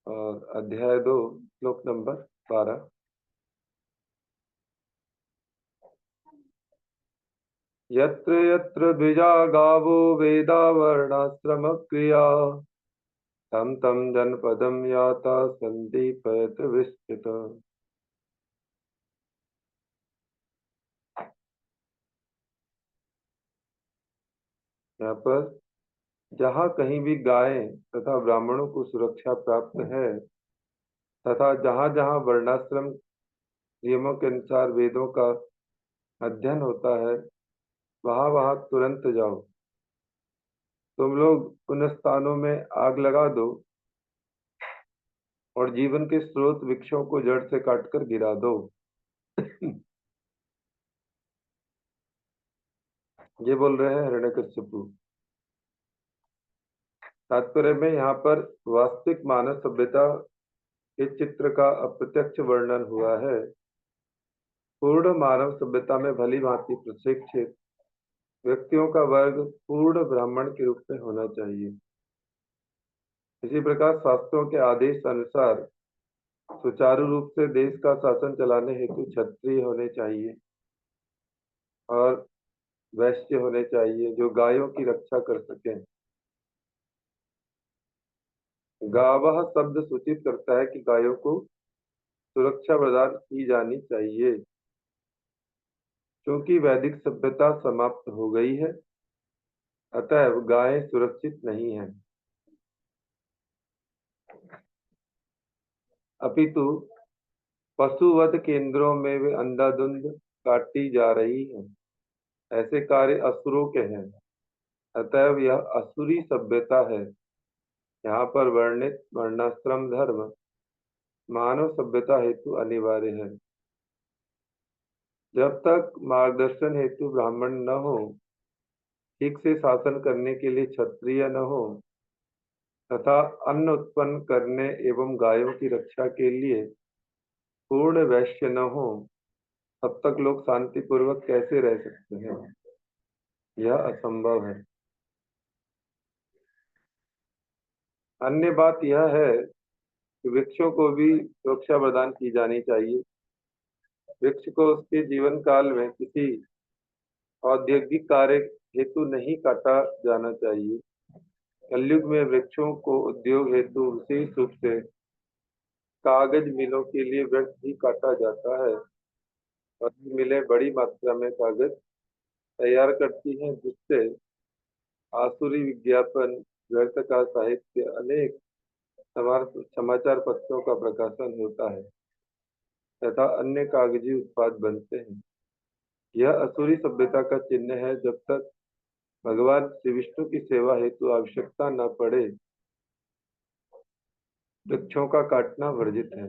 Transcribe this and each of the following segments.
और अध्याय 2 श्लोक नंबर 12। यत्र यत्र द्विजा गावो वेदा वर्णाश्रम क्रिया तं तं जनपदं याता सन्दीपयत विस्तृत। यहाँ पर जहाँ कहीं भी गायें तथा ब्राह्मणों को सुरक्षा प्राप्त है तथा जहाँ जहाँ वर्णाश्रम नियमों के अनुसार वेदों का अध्ययन होता है वहाँ वहाँ तुरंत जाओ। तुम लोग उन स्थानों में आग लगा दो और जीवन के स्रोत वृक्षों को जड़ से काटकर गिरा दो। ये बोल रहे हैं हिरण्यकश्यपु। तात्पर्य में यहाँ पर वास्तविक मानव सभ्यता के चित्र का अप्रत्यक्ष वर्णन हुआ है। पूर्ण मानव सभ्यता में भली भांति प्रशिक्षित व्यक्तियों का वर्ग पूर्ण ब्राह्मण के रूप में होना चाहिए। इसी प्रकार शास्त्रों के आदेश अनुसार सुचारू रूप से देश का शासन चलाने हेतु क्षत्रिय होने चाहिए और वैश्य होने चाहिए जो गायों की रक्षा कर सकें। गावह शब्द सूचित करता है कि गायों को सुरक्षा प्रदान की जानी चाहिए। क्योंकि वैदिक सभ्यता समाप्त हो गई है अतएव गायें सुरक्षित नहीं हैं, अपितु पशुवध केंद्रों में वे अंधाधुंध काटी जा रही हैं। ऐसे कार्य असुरों के हैं अतएव यह असुरी सभ्यता है। यहाँ पर वर्णित वर्णाश्रम धर्म मानव सभ्यता हेतु अनिवार्य है। जब तक मार्गदर्शन हेतु ब्राह्मण न हो, ठीक से शासन करने के लिए क्षत्रिय न हो तथा अन्न उत्पन्न करने एवं गायों की रक्षा के लिए पूर्ण वैश्य न हो, तब तक लोग शांतिपूर्वक कैसे रह सकते हैं? यह असंभव है। अन्य बात यह है कि वृक्षों को भी सुरक्षा प्रदान की जानी चाहिए। वृक्ष को उसके जीवन काल में किसी औद्योगिक कार्य हेतु नहीं काटा जाना चाहिए। कलयुग में वृक्षों को उद्योग हेतु विशेष रूप से कागज मिलों के लिए व्यर्थ ही काटा जाता है और ये मिलें बड़ी मात्रा में कागज तैयार करती हैं जिससे आसुरी विज्ञापन, व्यर्थ का साहित्य, अनेक समाचार पत्रों का प्रकाशन होता है तथा अन्य कागजी उत्पाद बनते हैं। यह असुरी सभ्यता का चिन्ह है। जब तक भगवान श्री विष्णु की सेवा हेतु आवश्यकता न पड़े वृक्षों का काटना वर्जित है।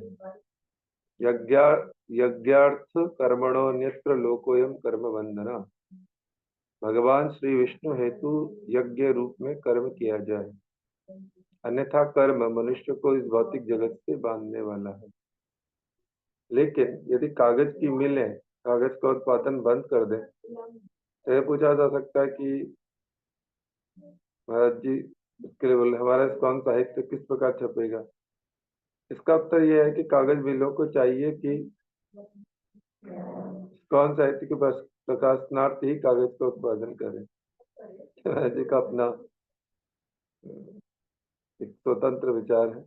यज्ञा यज्ञार्थ कर्मणोऽन्यत्र लोकोऽयं कर्म बंधना। भगवान श्री विष्णु हेतु यज्ञ रूप में कर्म किया जाए, अन्यथा कर्म मनुष्य को इस भौतिक जगत से बांधने वाला है। लेकिन यदि कागज की मिलें कागज का उत्पादन बंद कर दें तो यह पूछा जा सकता है कि महाराज जी इसके लिए बोले हमारा कौन साहित्य किस प्रकार छपेगा? इसका उत्तर यह है कि कागज मिलों को चाहिए कि कौन साहित्य के प्रकाशनार्थ ही कागज का उत्पादन करें। महाराज जी का अपना एक स्वतंत्र विचार है।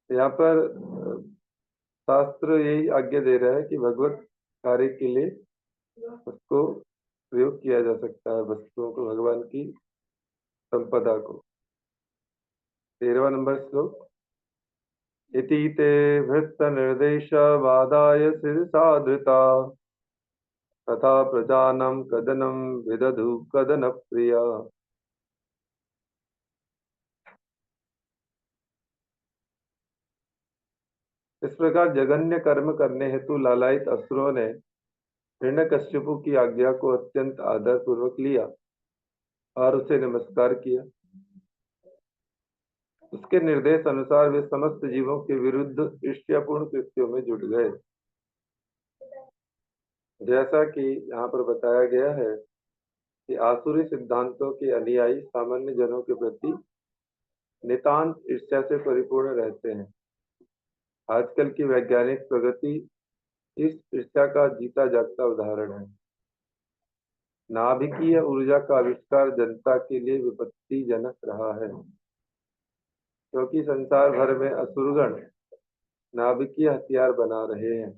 यहाँ पर शास्त्र यही आज्ञा दे रहा है कि भगवत कार्य के लिए उसको प्रयोग किया जा सकता है, वस्तुओं को, भगवान की संपदा को। 13वां नंबर श्लोक। इति ते भृत्तनिर्देशवादाय शिरसाधृता तथा प्रजानां कदनं विदधु कदनप्रिया। इस प्रकार जघन्य कर्म करने हेतु लालायित असुरों ने हिरण्यकश्यपु की आज्ञा को अत्यंत आदर पूर्वक लिया और उसे नमस्कार किया। उसके निर्देश अनुसार वे समस्त जीवों के विरुद्ध ईर्ष्यापूर्ण कृत्यों में जुट गए। जैसा कि यहाँ पर बताया गया है कि आसुरी सिद्धांतों के अनुयायी सामान्य जनों के प्रति नितांत ईर्ष्या से परिपूर्ण रहते हैं। आजकल की वैज्ञानिक प्रगति इस ईर्ष्या का जीता जागता उदाहरण है। नाभिकीय ऊर्जा का आविष्कार जनता के लिए विपत्तिजनक रहा है, क्योंकि संसार भर में असुरगण नाभिकीय हथियार बना रहे हैं।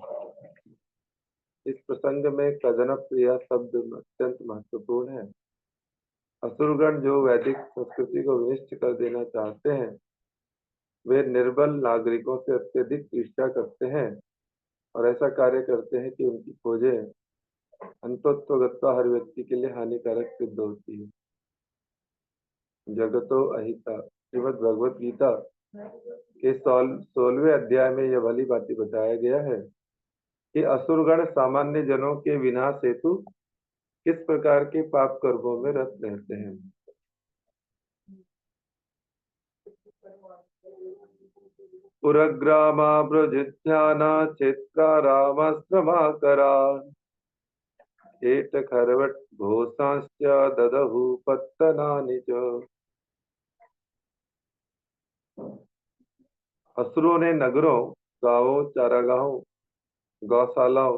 इस प्रसंग में कदनप्रिय शब्द अत्यंत महत्वपूर्ण है। असुरगण जो वैदिक संस्कृति को विनष्ट कर देना चाहते हैं, वे निर्बल नागरिकों से अत्यधिक ईर्ष्या करते हैं और ऐसा कार्य करते हैं कि उनकी खोजें अंततोगत्वा हर व्यक्ति के लिए हानिकारक सिद्ध होती है। जगतो अहिता श्रीमद् भगवत गीता के 16वें अध्याय में यह भली भांति बताया गया है कि असुरगण सामान्य जनों के विनाश हेतु किस प्रकार के पाप कर्मों में रत रहते हैं। पुरग्रामा ब्रजिध्याना चित्कारामस्त्रमाकरा एट खरवट घोषांश्च ददहु पत्तनानि च। असुरों ने नगरों, गांवों, चारागाहों, गौशालाओं,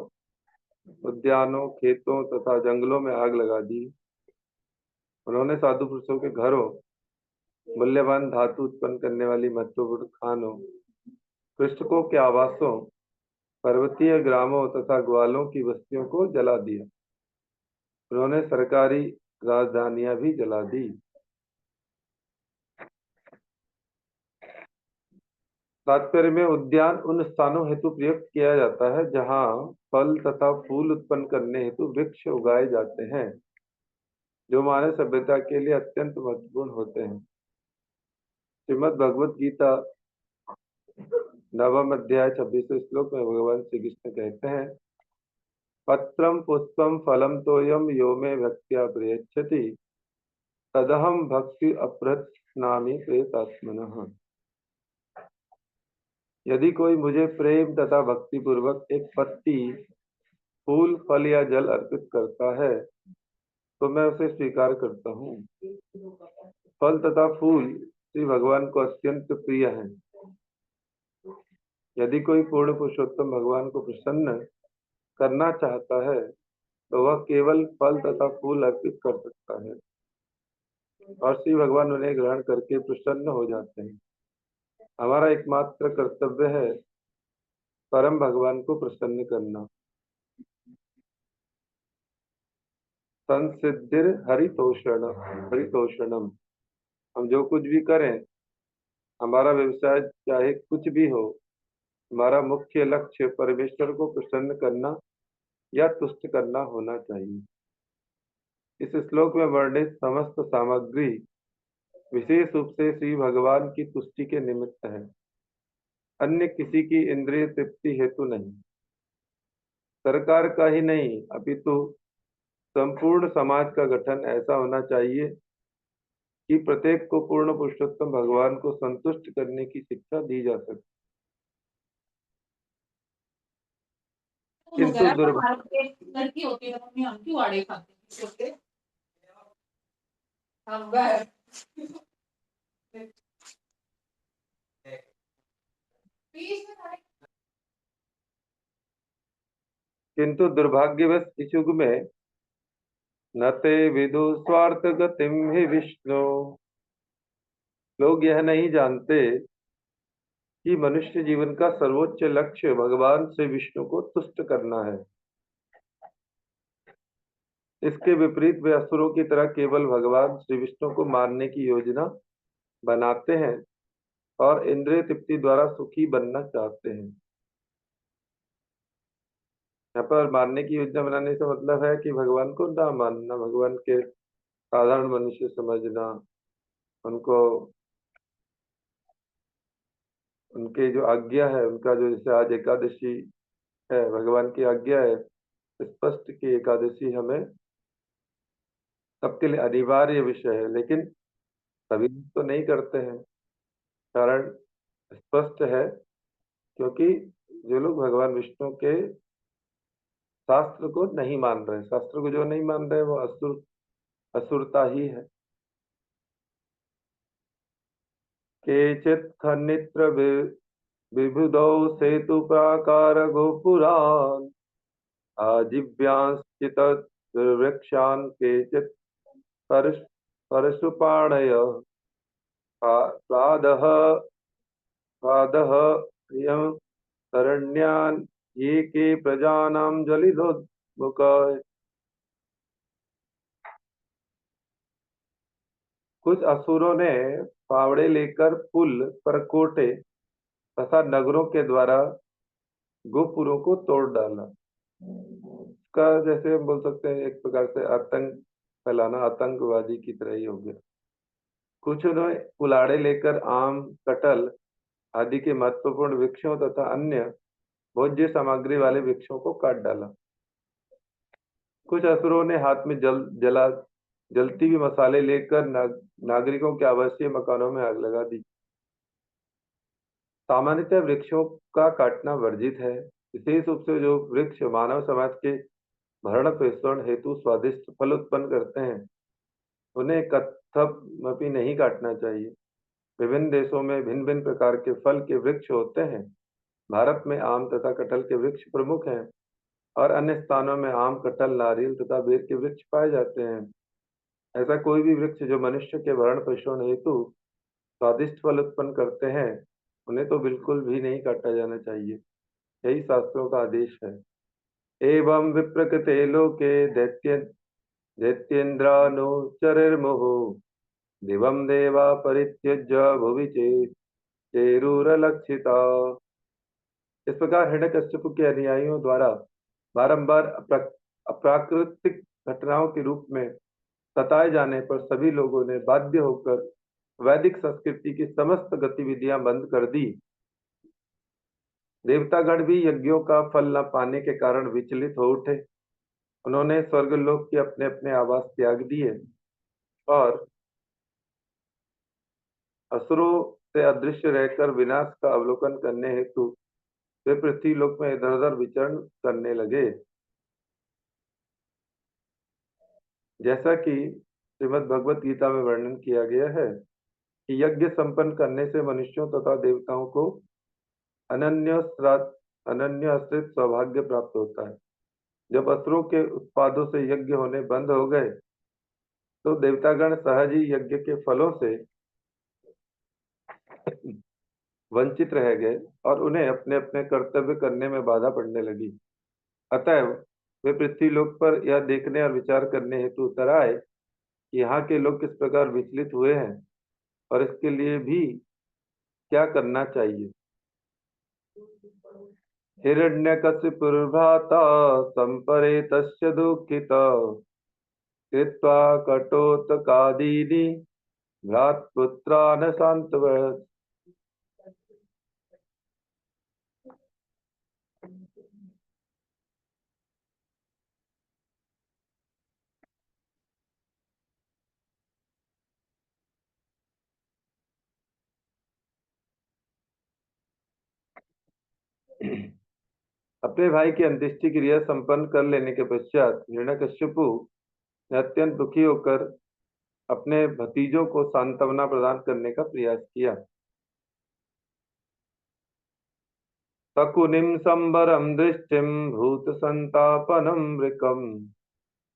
उद्यानों, खेतों तथा जंगलों में आग लगा दी। उन्होंने साधु पुरुषों के घरों, मूल्यवान धातु उत्पन्न करने वाली महत्वपूर्ण खानों, कृषकों के आवासों, पर्वतीय ग्रामों तथा ग्वालों की बस्तियों को जला दिया। उन्होंने सरकारी राजधानियां भी जला दी। तात्पर्य में उद्यान उन स्थानों हेतु प्रयुक्त किया जाता है जहां फल तथा फूल उत्पन्न करने हेतु वृक्ष उगाए जाते हैं, जो मानव सभ्यता के लिए अत्यंत महत्वपूर्ण होते हैं। श्रीमद् भगवत गीता नवम अध्याय 26वें श्लोक में भगवान श्री कृष्ण कहते हैं, पत्रम पुष्पम फलम तोयम यो मे भक्त्या प्रयच्छति तदहम भक्ति अप्रश्नामि प्रेतात्मनः। यदि कोई मुझे प्रेम तथा भक्ति पूर्वक एक पत्ती, फूल, फल या जल अर्पित करता है तो मैं उसे स्वीकार करता हूँ। फल तथा फूल श्री भगवान को अत्यंत प्रिय हैं। यदि कोई पूर्ण पुरुषोत्तम भगवान को प्रसन्न करना चाहता है तो वह केवल फल तथा फूल अर्पित कर सकता है और श्री भगवान उन्हें ग्रहण करके प्रसन्न हो जाते हैं। हमारा एकमात्र कर्तव्य है परम भगवान को प्रसन्न करना। संसिद्धिर हरितोषणम। हम जो कुछ भी करें, हमारा व्यवसाय चाहे कुछ भी हो, हमारा मुख्य लक्ष्य परमेश्वर को प्रसन्न करना या तुष्ट करना होना चाहिए। इस श्लोक में वर्णित समस्त सामग्री विशेष रूप से श्री भगवान की तुष्टि के निमित्त है, अन्य किसी की इंद्रिय तृप्ति हेतु नहीं। सरकार का ही नहीं अपितु संपूर्ण समाज का गठन ऐसा होना चाहिए कि प्रत्येक को पूर्ण पुरुषोत्तम भगवान को संतुष्ट करने की शिक्षा दी जा सके। किंतु लड़की होती है मम्मी, हम क्यों आड़े खाते हैं? किंतु दुर्भाग्यवश इस युग में न ते विदु स्वार्थ गतिम ही विष्णु। लोग यह नहीं जानते कि मनुष्य जीवन का सर्वोच्च लक्ष्य भगवान श्री विष्णु को तुष्ट करना है। इसके विपरीत वे असुरों की तरह केवल भगवान श्री विष्णु को मारने की योजना बनाते हैं और इंद्रिय तृप्ति द्वारा सुखी बनना चाहते हैं। यहाँ पर मारने की योजना बनाने से मतलब है कि भगवान को ना मानना, भगवान के साधारण मनुष्य समझना, उनको उनके जो आज्ञा है, उनका जो जैसे आज एकादशी है, भगवान की आज्ञा है स्पष्ट कि एकादशी हमें सबके लिए अनिवार्य विषय है, लेकिन सभी तो नहीं करते हैं। कारण स्पष्ट है, क्योंकि जो लोग भगवान विष्णु के शास्त्र को नहीं मान रहे, शास्त्र को जो नहीं मान रहे वो असुर असुरता ही है। केचित् खनित्र विबुधौ सेतु प्राकार गोपुरान् आजीव्यांश्चित् वृक्षान् केचित् परशुपाणय प्रादः प्रादः यं शरण्यान् ये के प्रजानां जलिदोद्मुख। कुछ असुरों ने फावड़े लेकर पुल परकोटे तथा नगरों के द्वारा गोपुरों को तोड़ डाला। इसका जैसे हम बोल सकते हैं एक प्रकार से आतंक फैलाना, आतंकवादी की तरह ही हो गया। कुछ ने कुल्हाड़े लेकर आम, कटहल आदि के महत्वपूर्ण वृक्षों तथा अन्य भोज्य सामग्री वाले वृक्षों को काट डाला। कुछ असुरों ने हाथ में जलती हुई मसाले लेकर नागरिकों के आवासीय मकानों में आग लगा दी। सामान्यतः वृक्षों का काटना वर्जित है। विशेष रूप से जो वृक्ष मानव समाज के भरण पोषण हेतु स्वादिष्ट फल उत्पन्न करते हैं, उन्हें कतई नहीं काटना चाहिए। विभिन्न देशों में भिन्न भिन्न प्रकार के फल के वृक्ष होते हैं। भारत में आम तथा कटहल के वृक्ष प्रमुख हैं और अन्य स्थानों में आम, कटहल, नारियल तथा बेर के वृक्ष पाए जाते हैं। ऐसा कोई भी वृक्ष जो मनुष्य के भरण पोषण हेतु स्वादिष्ट फल उत्पन्न करते हैं, उन्हें तो बिल्कुल भी नहीं काटा जाना चाहिए। यही शास्त्रों का आदेश है। एवं विप्रकृते लोके दैत्येन्द्रानुचरिर्मुहुः दिवं देवा परित्यज्य भुवि चेरुरलक्षिता। इस प्रकार हिरण्यकश्यप के अनुयायियों द्वारा बारंबार अप्राकृतिक घटनाओं के रूप में सताए जाने पर सभी लोगों ने बाध्य होकर वैदिक संस्कृति की समस्त गतिविधियां बंद कर दी। देवतागण भी यज्ञों का फल न पाने के कारण विचलित हो उठे। उन्होंने स्वर्गलोक के अपने अपने आवास त्याग दिए और असुरों से अदृश्य रहकर विनाश का अवलोकन करने हेतु वे पृथ्वी लोक में इधर उधर विचरण करने लगे। जैसा कि श्रीमद् भगवत गीता में वर्णन किया गया है कि यज्ञ संपन्न करने से मनुष्यों तथा देवताओं को अनन्य आश्रित सौभाग्य प्राप्त होता है। जब असुरों के उत्पादों से यज्ञ होने बंद हो गए तो देवतागण सहज ही यज्ञ के फलों से वंचित रह गए और उन्हें अपने अपने कर्तव्य करने में बाधा पड़ने लगी। अतएव वे पृथ्वी लोक पर यह देखने और विचार करने हेतु उतर आए कि यहाँ के लोग किस प्रकार विचलित हुए हैं और इसके लिए भी क्या करना चाहिए। हिरण्यकशिपुर्भ्राता संपरेतस्य दुःखितः कृत्वा कटोत्कचादीनि भ्रातृपुत्रान् सान्त्वयत्। अपने भाई की अंत्येष्टि क्रिया संपन्न कर लेने के पश्चात हिरण्यकशिपु ने अत्यंत दुखी होकर अपने भतीजों को सांत्वना प्रदान करने का प्रयास किया। शकुनिं संबरं दृष्टिं भूत संतापनं मृकं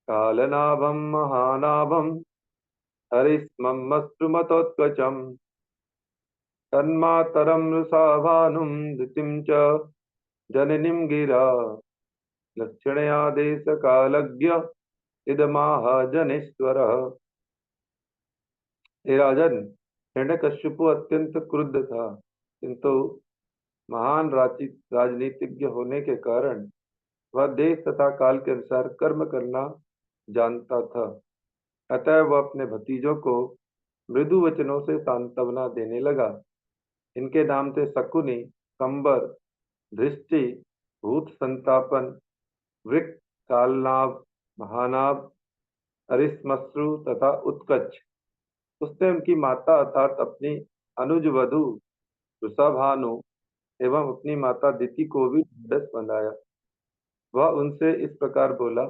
कालनाभं महानाभं हरिस्ममश्रुमतोत्कचम् तन्मातरं रुषाभानुं धृतिं च जननीं गिरा लक्षणयादेशकालज्ञ इदमाह जनेश्वरः। हे राजन, हिरण्यकशिपु अत्यंत क्रुद्ध था, किंतु महान राजनीतिज्ञ होने के कारण वह देश तथा काल के अनुसार कर्म करना जानता था। अतः वह अपने भतीजों को मृदु वचनों से सांत्वना देने लगा। इनके नाम थे शकुनी, कंबर, दृष्टि, भूत संतापन, वृक, कालनाभ, महानाभ, अरिश्मश्रु तथा उत्कच। उसने उनकी माता अर्थात अपनी अनुज वधु वृषभानु एवं अपनी माता दिति को भी ढाढ़स बंधाया। वह उनसे इस प्रकार बोला,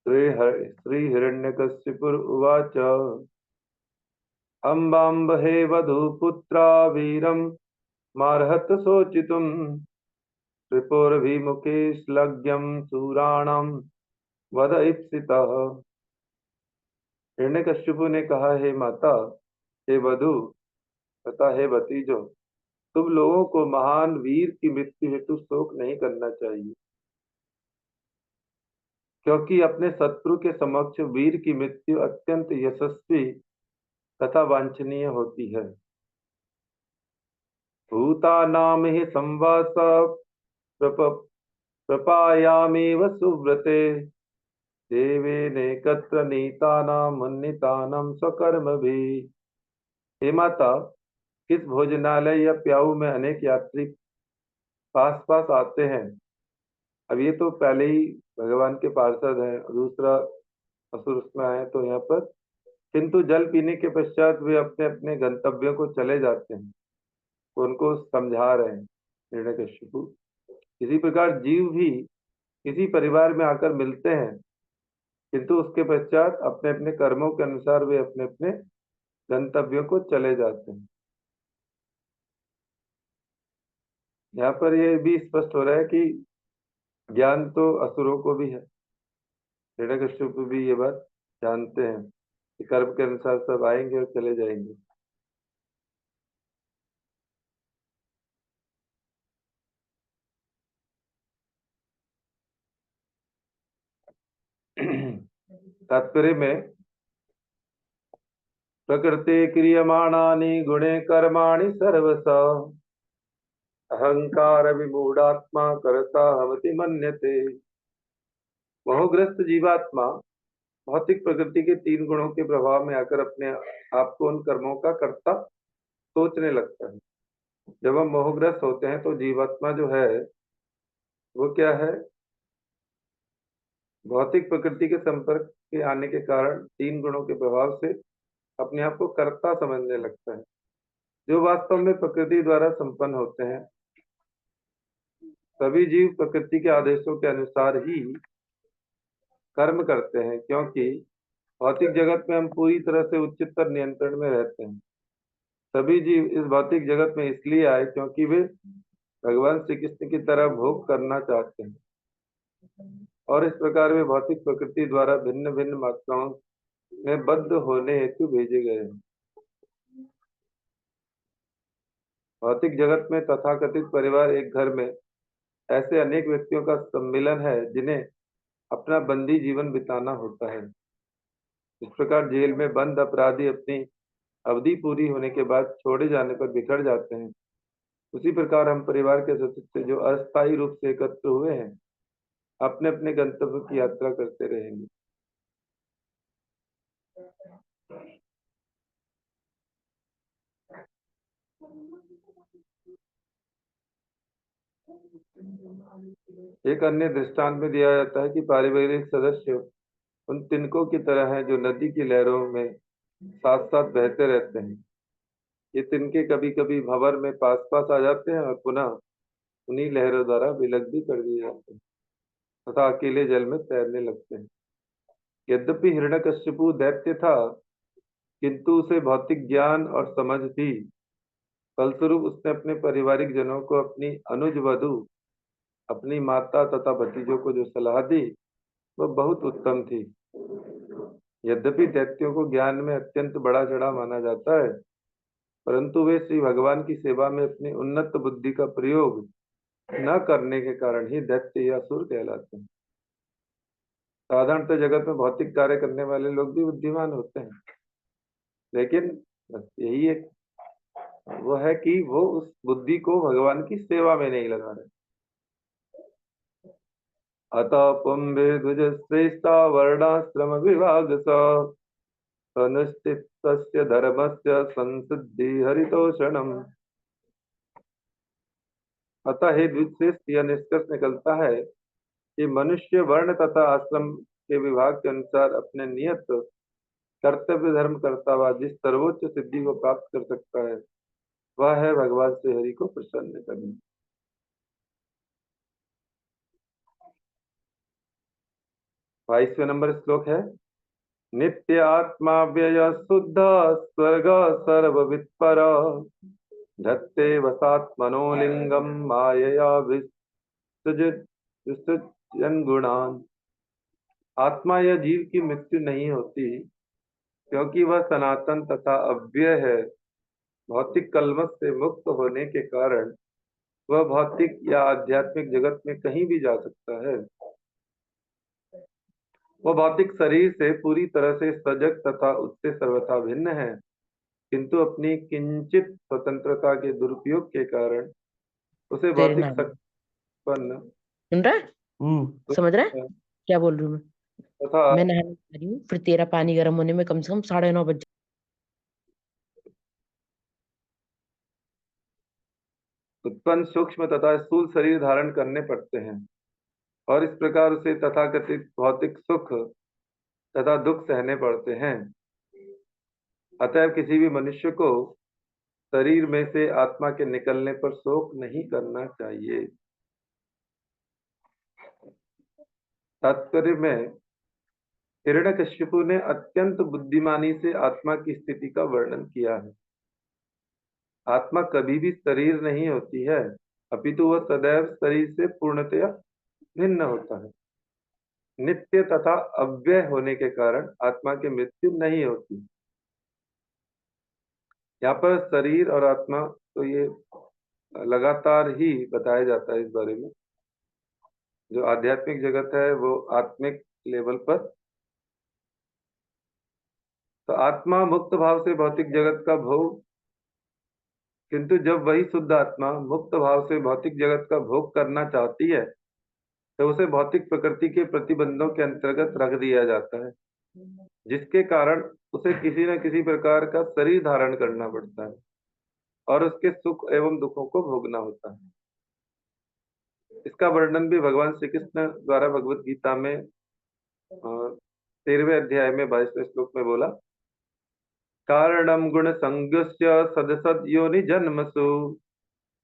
श्रीहिरण्यकशिपुरुवाच अम्बाम्बहे वधूपुत्रा वीरं मार्हत शोचितुम् रिपुरभिमुखे श्लघ्यं शूराणां वध ईप्सितः। हिरण्यकशिपु ने कहा, हे माता, हे वधु तथा हे भतीजों, तुम लोगों को महान वीर की मृत्यु हेतु शोक नहीं करना चाहिए, क्योंकि अपने शत्रु के समक्ष वीर की मृत्यु अत्यंत यशस्वी तथा वांछनीय होती है। भूतानां हि संवास प्रप- प्रपायामेव सुव्रते देवेनेकत्र नीतानां मन्नितानां स्वकर्मभिः। हे माता, किस भोजनालय या प्याऊ में अनेक यात्री पास पास आते हैं। अब ये तो पहले ही भगवान के पार्षद हैं, दूसरा असुर उसमें आए तो यहाँ पर, किंतु जल पीने के पश्चात वे अपने अपने गंतव्यों को चले जाते हैं। तो उनको समझा रहे हैं हिरण्यकशिपु। इसी प्रकार जीव भी किसी परिवार में आकर मिलते हैं, किंतु उसके पश्चात अपने अपने कर्मों के अनुसार वे अपने अपने गंतव्यों को चले जाते हैं। यहाँ पर ये भी स्पष्ट हो रहा है कि ज्ञान तो असुरों को भी है। हिरण्यकशिपु भी ये बात जानते हैं कि कर्म के अनुसार सब आएंगे और चले जाएंगे। तात्पर्य में प्रकृति क्रियमाणानि गुणे कर्माणि सर्वश अहंकार विमूढ़ात्मा कर्ता हवति मन्यते। मोहग्रस्त जीवात्मा भौतिक प्रकृति के तीन गुणों के प्रभाव में आकर अपने आप को उन कर्मों का कर्ता सोचने लगता है। जब हम मोहग्रस्त होते हैं तो जीवात्मा जो है वो क्या है, भौतिक प्रकृति के संपर्क के आने के कारण तीन गुणों के प्रभाव से अपने आप को कर्ता समझने लगता है। जो वास्तव में प्रकृति द्वारा संपन्न होते हैं, सभी जीव प्रकृति के आदेशों के अनुसार ही कर्म करते हैं, क्योंकि भौतिक जगत में हम पूरी तरह से उच्चतर नियंत्रण में रहते हैं। सभी जीव इस भौतिक जगत में इसलिए आए क्योंकि वे भगवान श्री कृष्ण की तरह भोग करना चाहते हैं, और इस प्रकार वे भौतिक प्रकृति द्वारा भिन्न भिन्न मात्राओं में बद्ध होने हेतु भेजे गए हैं। भौतिक जगत में तथाकथित परिवार एक घर में ऐसे अनेक व्यक्तियों का सम्मिलन है जिन्हें अपना बंदी जीवन बिताना होता है। इस प्रकार जेल में बंद अपराधी अपनी अवधि पूरी होने के बाद छोड़े जाने पर बिखर जाते हैं, उसी प्रकार हम परिवार के सदस्य जो अस्थायी रूप से एकत्र हुए हैं अपने अपने गंतव्य की यात्रा करते रहेंगे। एक अन्य दृष्टांत में दिया जाता है कि पारिवारिक सदस्य उन तिनकों की तरह हैं जो नदी की लहरों में साथ साथ बहते रहते हैं। ये तिनके कभी कभी भंवर में पास पास आ जाते हैं और पुनः उन्हीं लहरों द्वारा विलग भी कर दिए जाते हैं तथा अकेले जल में तैरने लगते हैं। यद्यपि हिरण्यकशिपु दैत्य था, किंतु उसे भौतिक ज्ञान और समझ थी। फलस्वरूप उसने अपने पारिवारिक जनों को अपनी अनुज वधु, अपनी माता तथा भतीजों को जो सलाह दी वह बहुत उत्तम थी। यद्यपि दैत्यों को ज्ञान में अत्यंत बड़ा चढ़ा माना जाता है, परंतु वे श्री भगवान की सेवा में अपनी उन्नत बुद्धि का प्रयोग न करने के कारण ही दैत्य या असुर कहलाते हैं। साधारणतः जगत में भौतिक कार्य करने वाले लोग भी बुद्धिमान होते हैं, लेकिन बस यही एक वो है कि वो उस बुद्धि को भगवान की सेवा में नहीं लगा रहे। अतः पुंभे द्विज श्रेष्ठा वर्णाश्रम विभाग अनुष्ठित धर्मस्य संसिद्धि हरितोषणम। अतः हे द्विजश्रेष्ठ, यह निष्कर्ष निकलता है कि मनुष्य वर्ण तथा आश्रम के विभाग के अनुसार अपने नियत कर्तव्य धर्म करता हुआ जिस सर्वोच्च सिद्धि को प्राप्त कर सकता है वह है भगवान श्री हरि को प्रसन्न करना। 22वें नंबर श्लोक है, नित्य आत्मा व्यय शुद्ध स्वर्ग सर्ववित्पर धत्ते वसात्मनो लिंगम मायया विसृजत विसृजन गुणान। आत्मा या जीव की मृत्यु नहीं होती, क्योंकि वह सनातन तथा अव्यय है। भौतिक कलमश से मुक्त होने के कारण वह भौतिक या आध्यात्मिक जगत में कहीं भी जा सकता है। वह भौतिक शरीर से पूरी तरह से सजग तथा उससे सर्वथा भिन्न है, किंतु अपनी किंचित स्वतंत्रता के दुरुपयोग के कारण उसे तेरे भौतिक नाम शक्ति उत्पन्न सुन रहा है? समझ रहा है क्या बोल रही हूँ मैं? तथा मैं नहाने जा रही हूँ, फिर तेरा पानी गर्म होने में कम से कम 9:30 बज उत्पन्न सूक्ष्म तथा स्थूल शरीर धारण करने पड़ते हैं, और इस प्रकार उसे तथाकथित भौतिक सुख तथा दुख सहने पड़ते हैं। अतएव किसी भी मनुष्य को शरीर में से आत्मा के निकलने पर शोक नहीं करना चाहिए। तात्पर्य में हिरण्यकश्यपु ने अत्यंत बुद्धिमानी से आत्मा की स्थिति का वर्णन किया है। आत्मा कभी भी शरीर नहीं होती है, अपितु वह सदैव शरीर से पूर्णतया भिन्न होता है। नित्य तथा अव्यय होने के कारण आत्मा की मृत्यु नहीं होती। यहाँ पर शरीर और आत्मा तो ये लगातार ही बताया जाता है इस बारे में। जो आध्यात्मिक जगत है वो आत्मिक लेवल पर, तो आत्मा मुक्त भाव से भौतिक जगत का भोग, किंतु जब वही शुद्ध आत्मा मुक्त भाव से भौतिक जगत का भोग करना चाहती है तो उसे भौतिक प्रकृति के प्रतिबंधों के अंतर्गत रख दिया जाता है, जिसके कारण उसे किसी न किसी प्रकार का शरीर धारण करना पड़ता है और उसके सुख एवं दुखों को भोगना होता है। इसका वर्णन भी भगवान श्री कृष्ण द्वारा भगवत गीता में 13वें अध्याय में 22वें श्लोक में बोला, कारणम गुण संगस्य सदसद योनि जन्मसु।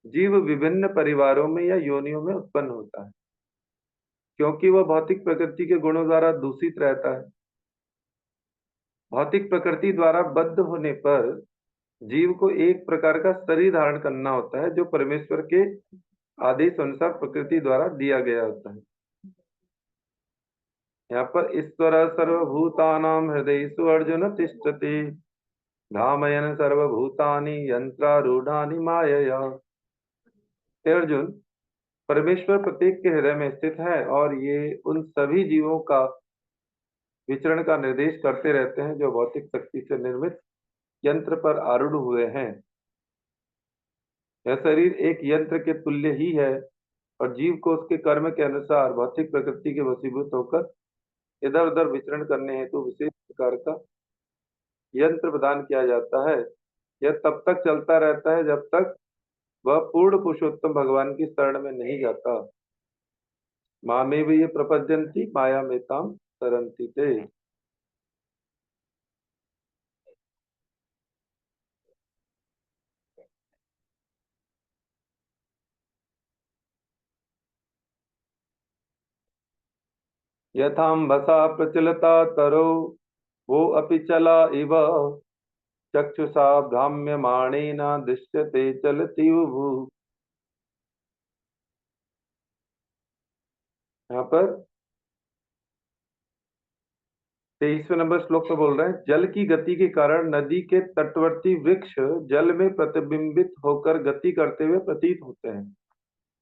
जीव विभिन्न परिवारों में या योनियों में उत्पन्न होता है, क्योंकि वह भौतिक प्रकृति के गुणों द्वारा दूषित रहता है। भौतिक प्रकृति द्वारा बद्ध होने पर जीव को एक प्रकार का शरीर धारण करना होता है, जो परमेश्वर के आदेश अनुसार प्रकृति द्वारा दिया गया होता है। यहाँ पर ईश्वर सर्वभूतानां हृदयेषु अर्जुन तिष्ठति भ्रामयन् सर्वभूतानि यंत्रारूढ़ानि मायया। हे अर्जुन, परमेश्वर प्रत्येक के हृदय में स्थित है और ये उन सभी जीवों का विचरण का निर्देश करते रहते हैं जो भौतिक शक्ति से निर्मित यंत्र पर आरूढ़ हुए हैं। यह शरीर एक यंत्र के तुल्य ही है और जीव को उसके कर्म के अनुसार भौतिक प्रकृति के वशीभूत होकर इधर उधर विचरण करने हेतु विशेष प्रकार का यंत्र प्रदान किया जाता है। यह तब तक चलता रहता है जब तक वह पूर्ण पुरुषोत्तम भगवान की शरण में नहीं जाता। मामेव ये प्रपद्यन्ति माया मेताम तरन्ति ते। यथाम्भसा प्रचलता तरो वो अपि चला इव चक्षुषा भ्राम्यमाणेन दृश्यते चलति उभु। यहाँ पर 23वें नंबर श्लोक में बोल रहे हैं, जल की गति के कारण नदी के तटवर्ती वृक्ष जल में प्रतिबिंबित होकर गति करते हुए प्रतीत होते हैं।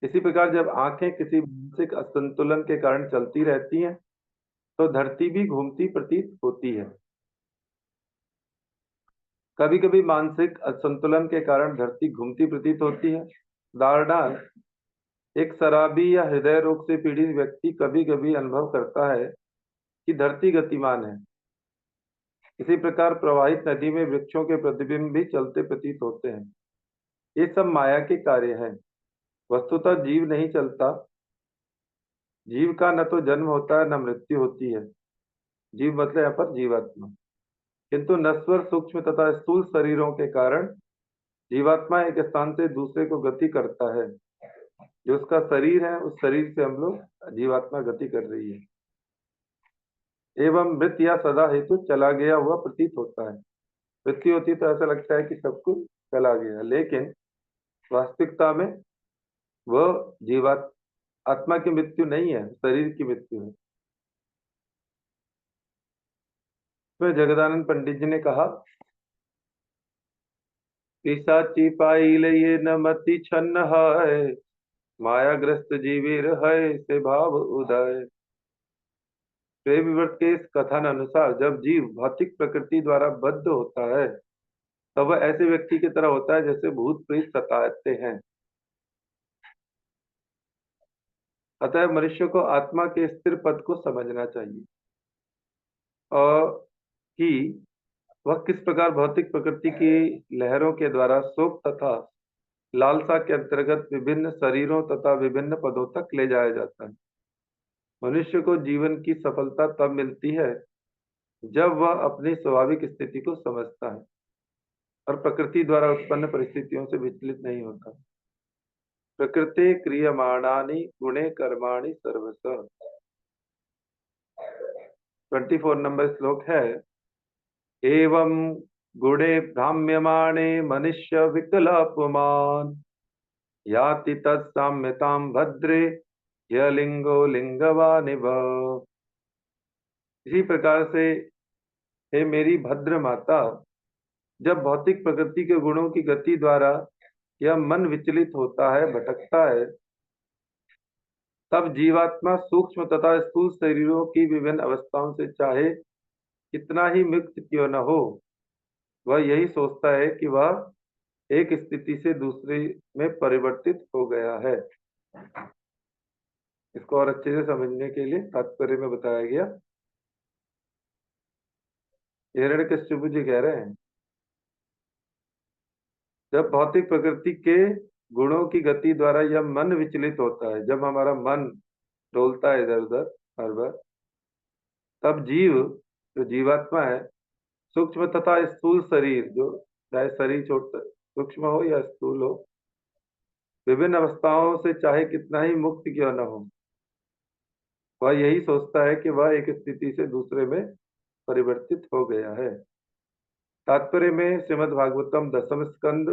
इसी प्रकार जब आंखें किसी मानसिक असंतुलन के कारण चलती रहती हैं तो धरती भी घूमती प्रतीत होती है। कभी कभी मानसिक असंतुलन के कारण धरती घूमती प्रतीत होती है। उदाहरणार्थ, एक शराबी या हृदय रोग से पीड़ित व्यक्ति कभी कभी अनुभव करता है कि धरती गतिमान है। इसी प्रकार प्रवाहित नदी में वृक्षों के प्रतिबिंब भी चलते प्रतीत होते हैं। ये सब माया के कार्य हैं। वस्तुतः जीव नहीं चलता। जीव का न तो जन्म होता है न मृत्यु होती है। जीव मतलब यहाँ पर जीवात्मा, किंतु नश्वर सूक्ष्म तथा स्थूल शरीरों के कारण जीवात्मा एक स्थान से दूसरे को गति करता है। जो उसका शरीर है उस शरीर से हम लोग जीवात्मा गति कर रही है। एवं मृत या सदा हेतु चला गया हुआ प्रतीत होता है। मृत्यु होती तो ऐसा लगता है कि सब कुछ चला गया, लेकिन वास्तविकता में वह जीवात आत्मा की मृत्यु नहीं है, शरीर की मृत्यु है। तो जगदानंद पंडित जी ने कहा, पिशाची पाइल ये न मति छन्न है, मायाग्रस्त जीवीर है से भाव उदय। प्रेम विवर्त के इस कथन अनुसार जब जीव भौतिक प्रकृति द्वारा बद्ध होता है, तब वह ऐसे व्यक्ति की तरह होता है जैसे भूत प्रेत सताते हैं। अतः मनुष्य को आत्मा के स्थिर पद को समझना चाहिए और कि वह किस प्रकार भौतिक प्रकृति की लहरों के द्वारा शोक तथा लालसा के अंतर्गत विभिन्न शरीरों तथा विभिन्न पदों तक ले जाया जाता है। मनुष्य को जीवन की सफलता तब मिलती है जब वह अपनी स्वाभाविक स्थिति को समझता है और प्रकृति द्वारा उत्पन्न परिस्थितियों से विचलित नहीं होता। प्रकृति क्रियमाणानि गुणे कर्माणि सर्वशः। 24 नंबर श्लोक है, एवं गुणे भ्राम्यमाणे मनुष्य विकलापमान याति तत्साम्यतां भद्रे यलिंगो लिंगवानिव। इसी प्रकार से हे मेरी भद्र माता, जब भौतिक प्रकृति के गुणों की गति द्वारा यह मन विचलित होता है, भटकता है, तब जीवात्मा सूक्ष्म तथा स्थूल शरीरों की विभिन्न अवस्थाओं से चाहे कितना ही मुक्त क्यों न हो, वह यही सोचता है कि वह एक स्थिति से दूसरे में परिवर्तित हो गया है। इसको और अच्छे से समझने के लिए तात्पर्य में बताया गया। हिरण्यकश्यप जी कह रहे हैं, जब भौतिक प्रकृति के गुणों की गति द्वारा यह मन विचलित होता है, जब हमारा मन डोलता है इधर उधर हर बार, तब जीव जो जीवात्मा है, सूक्ष्म तथा स्थूल शरीर, जो चाहे शरीर छोटा सूक्ष्म हो या स्थूल हो, विभिन्न अवस्थाओं से चाहे कितना ही मुक्त क्यों न हो, वह यही सोचता है कि वह एक स्थिति से दूसरे में परिवर्तित हो गया है। तात्पर्य में श्रीमद् भागवतम 10वें स्कंद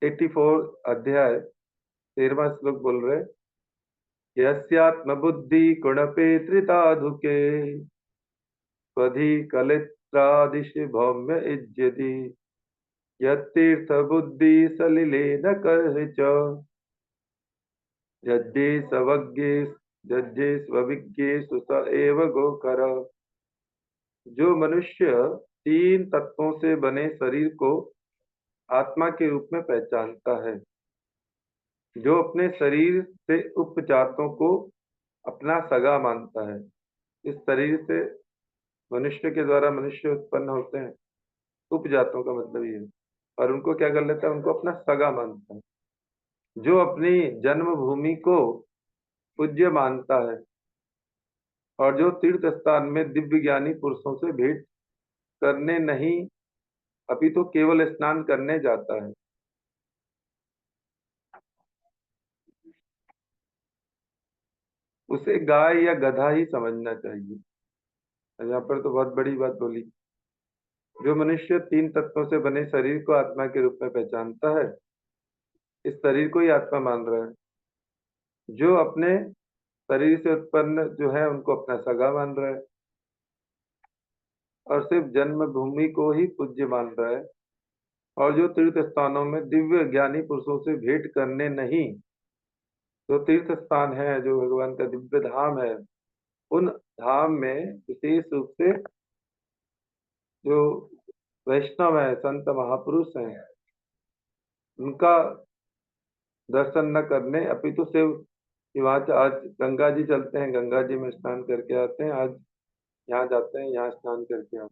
84 अध्याय 13वां श्लोक बोल रहे, यस्यात्म बुद्धि गुणपे त्रिताधुके स्वधि कलित्रादिश भौम्य इज्यति यत्तीर्थ बुद्धि सलिले न कर्च यज्ञे सवज्ञे यज्ञे स्वविज्ञेषु स एव गोकर। जो मनुष्य तीन तत्वों से बने शरीर को आत्मा के रूप में पहचानता है, जो अपने शरीर से उपजातों को अपना सगा मानता है, इस शरीर से मनुष्य के द्वारा मनुष्य उत्पन्न होते हैं, उपजातों का मतलब ये है, और उनको क्या कर लेता है, उनको अपना सगा मानता है, जो अपनी जन्मभूमि को पूज्य मानता है और जो तीर्थ स्थान में दिव्य ज्ञानी पुरुषों से भेंट करने नहीं अभी तो केवल स्नान करने जाता है, उसे गाय या गधा ही समझना चाहिए। यहाँ पर तो बहुत बड़ी बात बोली। जो मनुष्य तीन तत्वों से बने शरीर को आत्मा के रूप में पहचानता है, इस शरीर को ही आत्मा मान रहा है, जो अपने शरीर से उत्पन्न जो है उनको अपना सगा मान रहा है और सिर्फ जन्मभूमि को ही पूज्य मान रहा है, और जो तीर्थ स्थानों में दिव्य ज्ञानी पुरुषों से भेंट करने नहीं, जो तीर्थ स्थान है, जो भगवान का दिव्य धाम है, उन धाम में विशेष रूप से जो वैष्णव है, संत महापुरुष हैं, उनका दर्शन न करने अपितु सिर्फ कि वहां आज गंगा जी चलते हैं, गंगा जी में स्नान करके आते हैं, आज यहाँ जाते हैं, यहाँ स्नान करके आते हैं,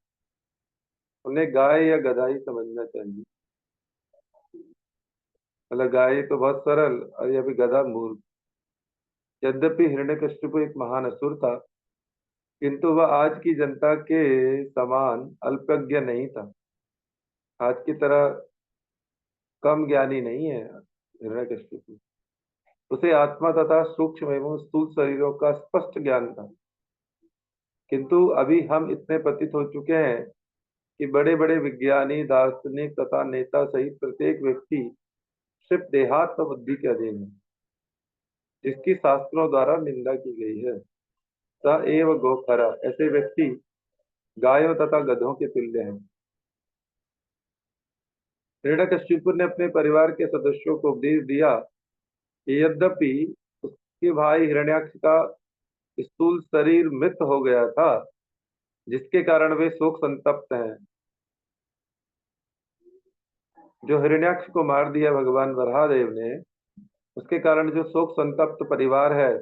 उन्हें गाय या गधा ही समझना चाहिए। मतलब गाय तो बहुत सरल और ये भी गधा मूर्ख। यद्यपि हिरण्यकश्यप एक महान असुर था, किंतु वह आज की जनता के समान अल्पज्ञ नहीं था, आज की तरह कम ज्ञानी नहीं है हिरण्यकश्यप। उसे आत्मा तथा सूक्ष्म एवं स्थूल शरीरों का स्पष्ट ज्ञान था। किंतु अभी हम इतने पतित हो चुके हैं कि बड़े बड़े विज्ञानी, दार्शनिक तथा नेता सहित प्रत्येक व्यक्ति सिर्फ देहात्म बुद्धि के अधीन है, जिसकी शास्त्रों द्वारा निंदा की गई है। स एव गोखरा, ऐसे व्यक्ति गायों तथा गधों के तुल्य हैं। हिरण्यकशिपु ने अपने परिवार के सदस्यों को उपदेश दिया कि यद्यपि उसके भाई हिरण्याक्ष का स्थूल शरीर मृत हो गया था, जिसके कारण वे शोक संतप्त हैं। जो हिरण्याक्ष को मार दिया भगवान वराहदेव ने, उसके कारण जो शोक संतप्त परिवार है,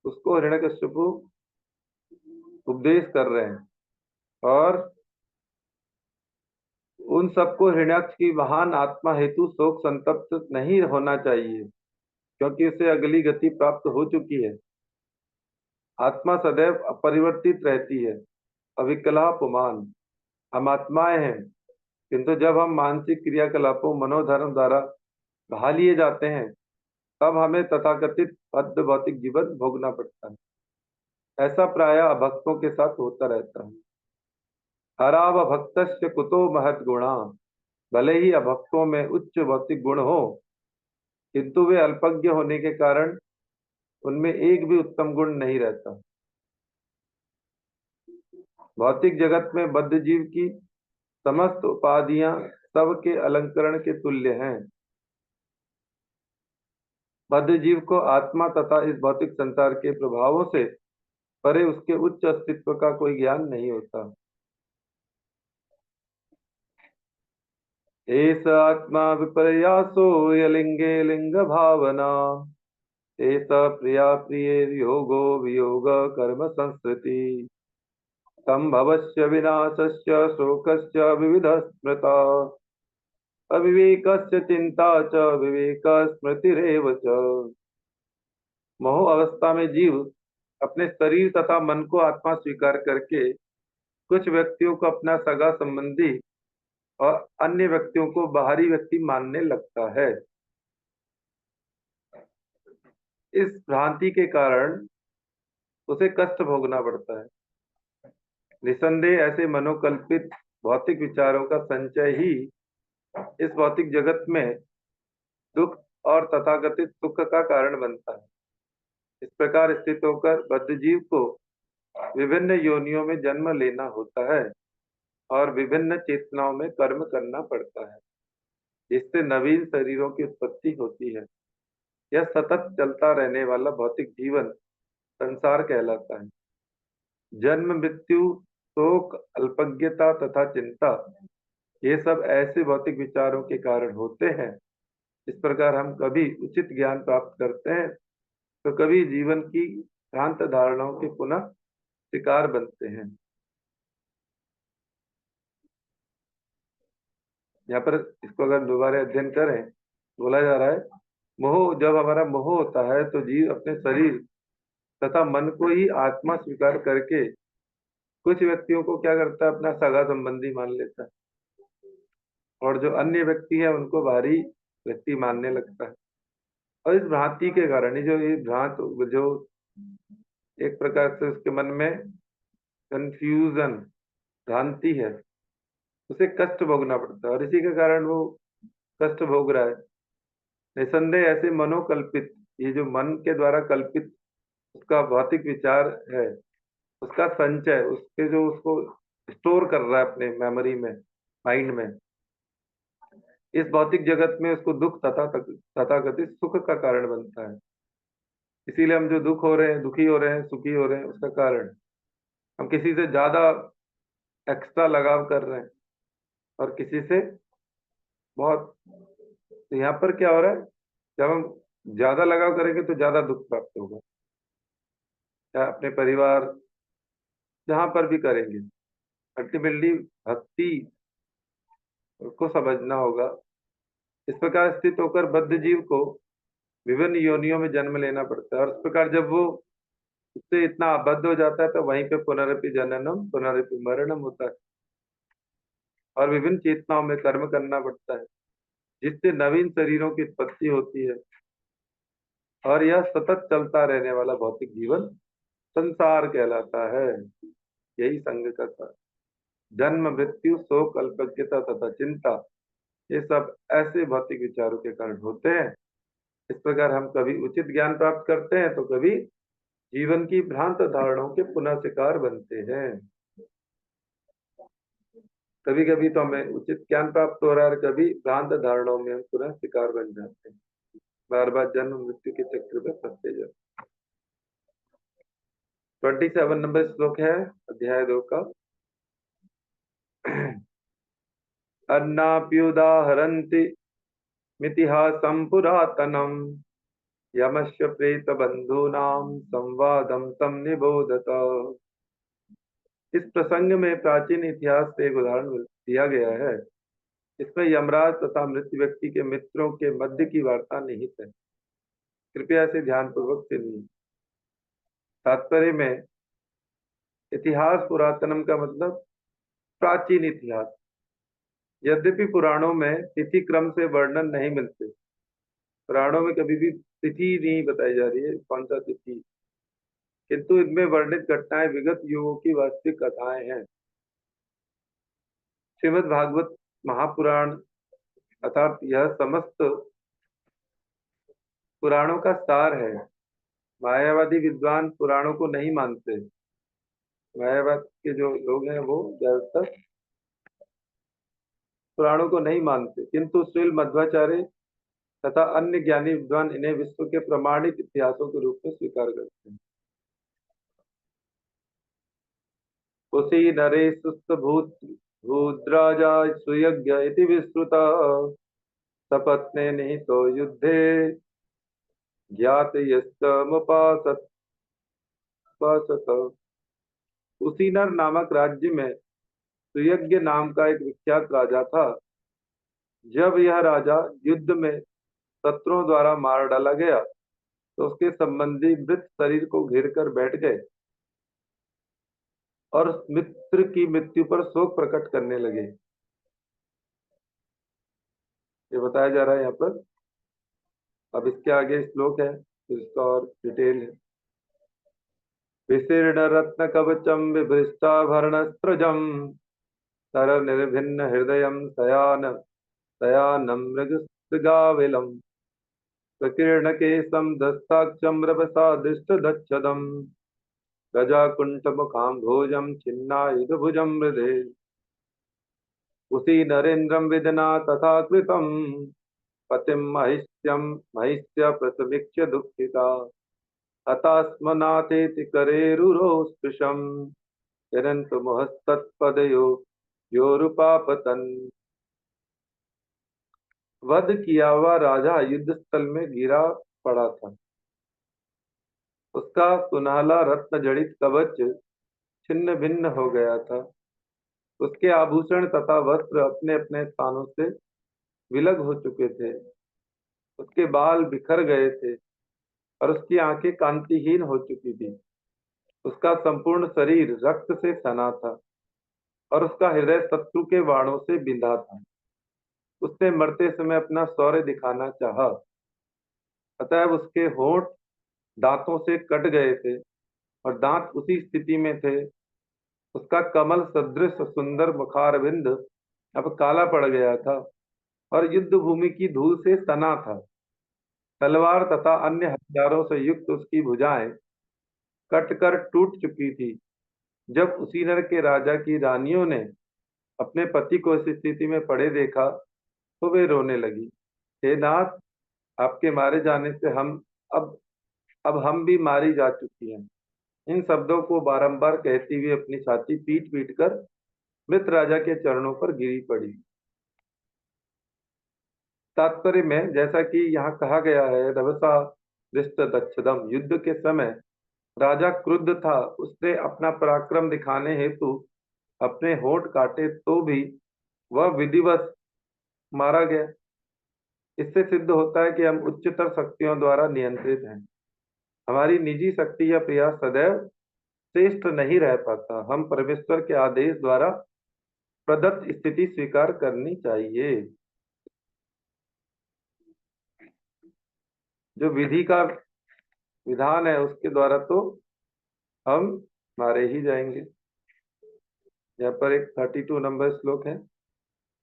उसको हिरण्यकशिपु उपदेश कर रहे हैं। और उन सबको हिरण्याक्ष की महान आत्मा हेतु शोक संतप्त नहीं होना चाहिए, क्योंकि उसे अगली गति प्राप्त हो चुकी है। आत्मा सदैव अपरिवर्तित रहती है, अविकला पुमान। हम आत्माएं हैं, किंतु जब हम मानसिक क्रियाकलापों, मनोधर्म द्वारा बहा लिए जाते हैं, तब हमें तथाकथित बद्ध भौतिक जीवन भोगना पड़ता है। ऐसा प्राय अभक्तों के साथ होता रहता है। हराव भक्तस्य कुतो महत गुणा, भले ही अभक्तों में उच्च भौतिक गुण हो, किंतु वे अल्पज्ञ होने के कारण उनमें एक भी उत्तम गुण नहीं रहता। भौतिक जगत में बद्ध जीव की समस्त उपाधियां सबके अलंकरण के तुल्य हैं। बद्ध जीव को आत्मा तथा इस भौतिक संसार के प्रभावों से परे उसके उच्च अस्तित्व का कोई ज्ञान नहीं होता। एस आत्मा विपर्यासो यलिंगे लिंग भावना, एस प्रिया प्रिय योगो वियोग कर्म संस्कृति, संभवस्य विनाशस्य शोकस्य विविध स्मृता, अविवेकस्य चिंता च विवेक स्मृतिरेव च। मोह अवस्था में जीव अपने शरीर तथा मन को आत्मा स्वीकार करके कुछ व्यक्तियों को अपना सगा संबंधी और अन्य व्यक्तियों को बाहरी व्यक्ति मानने लगता है। इस भ्रांति के कारण उसे कष्ट भोगना पड़ता है। निसंदेह ऐसे मनोकल्पित भौतिक विचारों का संचय ही इस भौतिक जगत में दुख और तथाकथित सुख का कारण बनता है। इस प्रकार स्थित होकर बद्ध जीव को विभिन्न योनियों में जन्म लेना होता है और विभिन्न चेतनाओं में कर्म करना पड़ता है, जिससे नवीन शरीरों की उत्पत्ति होती है। यह सतत चलता रहने वाला भौतिक जीवन संसार कहलाता है। जन्म, मृत्यु, शोक, अल्पज्ञता तथा चिंता, ये सब ऐसे भौतिक विचारों के कारण होते हैं। इस प्रकार हम कभी उचित ज्ञान प्राप्त करते हैं, तो कभी जीवन की भ्रांत धारणाओं के पुनः शिकार बनते हैं। यहाँ पर इसको अगर दोबारा अध्ययन करें, बोला जा रहा है मोह, जब हमारा मोह होता है तो जीव अपने शरीर तथा मन को ही आत्मा स्वीकार करके कुछ व्यक्तियों को क्या करता है, अपना सगा संबंधी मान लेता है, और जो अन्य व्यक्ति है उनको बाहरी व्यक्ति मानने लगता है। और इस भ्रांति के कारण ही ये भ्रांत, जो एक प्रकार से उसके मन में कंफ्यूजन, भ्रांति है, उसे कष्ट भोगना पड़ता है, और इसी के कारण वो कष्ट भोग रहा है। निसंदेह ऐसे मनोकल्पित, ये जो मन के द्वारा कल्पित उसका भौतिक विचार है, उसका संचय, उसके जो उसको स्टोर कर रहा है अपने मेमोरी में, माइंड में, इस भौतिक जगत में उसको दुख तथाकथित सुख का कारण बनता है। इसीलिए हम जो दुख हो रहे हैं, दुखी हो रहे हैं, सुखी हो रहे हैं, उसका कारण हम किसी से ज्यादा एक्स्ट्रा लगाव कर रहे हैं और किसी से बहुत। तो यहाँ पर क्या हो रहा है, जब हम ज्यादा लगाव करेंगे तो ज्यादा दुख प्राप्त होगा। या अपने परिवार, जहां पर भी करेंगे, अल्टीमेटली भक्ति को समझना होगा। इस प्रकार स्थित होकर बद्ध जीव को विभिन्न योनियों में जन्म लेना पड़ता है, और इस प्रकार जब वो उससे इतना आबद्ध हो जाता है तो वहीं पे पुनरपि जननम पुनरपि मरणम होता है, और विभिन्न चेतनाओं में कर्म करना पड़ता है, जिससे नवीन शरीरों की उत्पत्ति होती है। और यह सतत चलता रहने वाला भौतिक जीवन संसार कहलाता है। यही संग का सार। जन्म, मृत्यु, शोक, अल्पज्ञता तथा चिंता, ये सब ऐसे भौतिक विचारों के कारण होते हैं। इस प्रकार हम कभी उचित ज्ञान प्राप्त करते हैं तो कभी जीवन की भ्रांत धारणाओं के पुनः शिकार बनते हैं। कभी कभी तो हमें उचित ज्ञान प्राप्त हो रहा है, कभी भ्रांत धारणाओं में हम पुनः शिकार बन जाते हैं। बार बार जन्म मृत्यु के चक्र में फंसते जाते। 27 नंबर श्लोक है अध्याय 2 का। अन्नाप्युदाहरन्ति मितिहासं पुरातनम् यमस्य प्रेत बंधूनां संवादम तम निबोधत। इस प्रसंग में प्राचीन इतिहास से एक उदाहरण दिया गया है। इसमें यमराज तथा मृत व्यक्ति के मित्रों के मध्य की वार्ता निहित है। कृपया इसे ध्यानपूर्वक सुनिए। तात्पर्य में इतिहास पुरातनम का मतलब प्राचीन इतिहास। यद्यपि पुराणों में तिथि क्रम से वर्णन नहीं मिलते, पुराणों में कभी भी तिथि नहीं बताई जा रही है कौन सा तिथि, किंतु इनमें वर्णित घटनाएं विगत युगों की वास्तविक कथाएं हैं। श्रीमद् भागवत महापुराण अर्थात यह समस्त पुराणों का सार है। मायावादी विद्वान पुराणों को नहीं मानते। मायावाद के जो लोग हैं वो ज्यादातर पुराणों को नहीं मानते, किंतु श्रील मध्वाचार्य तथा अन्य ज्ञानी विद्वान इन्हें विश्व के प्रमाणित इतिहासों के रूप में स्वीकार करते हैं। उसी नरे सुस्त भूत भूद्राजा सुयज्ञ इति विश्रुता सपत्ने निहितो युद्धे ज्ञात यस्तमुपासत। उसी नर नामक राज्य में सुयज्ञ नाम का एक विख्यात राजा था। जब यह राजा युद्ध में शत्रुओं द्वारा मार डाला गया तो उसके संबंधी मृत शरीर को घेर कर बैठ गए और उस मित्र की मृत्यु पर शोक प्रकट करने लगे। ये बताया जा रहा है यहाँ पर। अब इसके आगे श्लोक है, फिर इसका और डिटेल है। विशीर्ण रत्न कवचम विभृष्टाभरणस्त्रजम तर निर्भिन्न हृदयम शयानम मृगस्त्रिगाविलम प्रकीर्णकेशम दस्ताक्षम रभसादिष्टदच्छदम गजाकुंठमुखाम्भोजं छिन्नायुधभुजं मृधे। उसी नरेन्द्रं विदना तथा कृतं पतिं महिष्य प्रसवीक्ष्य दुःखिता हतास्मनाथेति करेरुरो स्पृशं यरन्तु महस्तत्पदयो योरुपापतन्। वध किया हुआ राजा युद्ध स्थल में गिरा पड़ा था। उसका सुनहला रत्न जड़ित कवच छिन्न भिन्न हो गया था। उसके आभूषण तथा वस्त्र अपने अपने स्थानों से विलग हो चुके थे। उसके बाल बिखर गए थे और उसकी आंखें कांतिहीन हो चुकी थी। उसका संपूर्ण शरीर रक्त से सना था और उसका हृदय शत्रु के बाणों से बिंधा था। उसने मरते समय अपना शौर्य दिखाना चाहा, अतः उसके होंठ दांतों से कट गए थे और दांत उसी स्थिति में थे। उसका कमल सदृश सुंदर मुखारविंद अब काला पड़ गया था और युद्ध भूमि की धूल से सना था। तलवार तथा अन्य हथियारों से युक्त उसकी भुजाएं कटकर टूट चुकी थी। जब उसी नर के राजा की रानियों ने अपने पति को इस स्थिति में पड़े देखा तो वे रोने लगी। हे नाथ, आपके मारे जाने से अब हम भी मारी जा चुकी हैं। इन शब्दों को बारंबार कहती हुए अपनी छाती पीट पीट कर मृत राजा के चरणों पर गिरी पड़ी। तात्पर्य में जैसा कि यहाँ कहा गया है, रभसा दृष्ट दक्षदम, युद्ध के समय राजा क्रुद्ध था। उसने अपना पराक्रम दिखाने हेतु अपने होंठ काटे तो भी वह विधिवत मारा गया। इससे सिद्ध होता है कि हम उच्चतर शक्तियों द्वारा नियंत्रित हैं। हमारी निजी शक्ति या प्रयास सदैव श्रेष्ठ नहीं रह पाता। हम परमेश्वर के आदेश द्वारा प्रदत्त स्थिति स्वीकार करनी चाहिए। जो विधि का विधान है उसके द्वारा तो हम मारे ही जाएंगे। यहाँ पर एक 32 नंबर श्लोक है।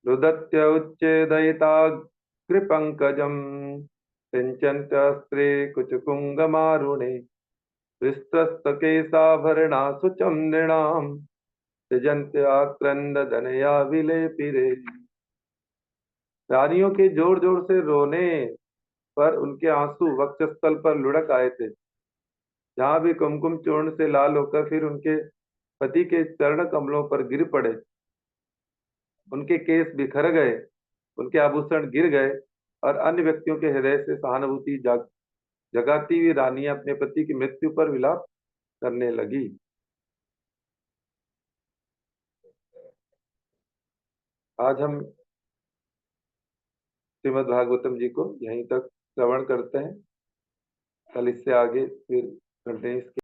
रुदत्य उच्चेदयिताग्रिपङ्कजम् सिञ्चन्त्यस्त्रे कुचकुङ्गमारुणे विस्तस्तकेशाभरणा शुचं नृणाम् सृजन्त्याक्रन्ददनया विलेपिरे। रानियों के जोर जोर से रोने पर उनके आंसू वक्षस्थल पर लुढ़क आए थे। जहां भी कुमकुम चूर्ण से लाल होकर फिर उनके पति के चरण कमलों पर गिर पड़े, उनके केस बिखर गए, उनके आभूषण गिर गए और अन्य व्यक्तियों के हृदय से सहानुभूति जगाती हुई रानियां अपने पति की मृत्यु पर विलाप करने लगी। आज हम श्रीमद् भागवतम जी को यहीं तक श्रवण करते हैं। कल इससे आगे फिर कंटिन्यू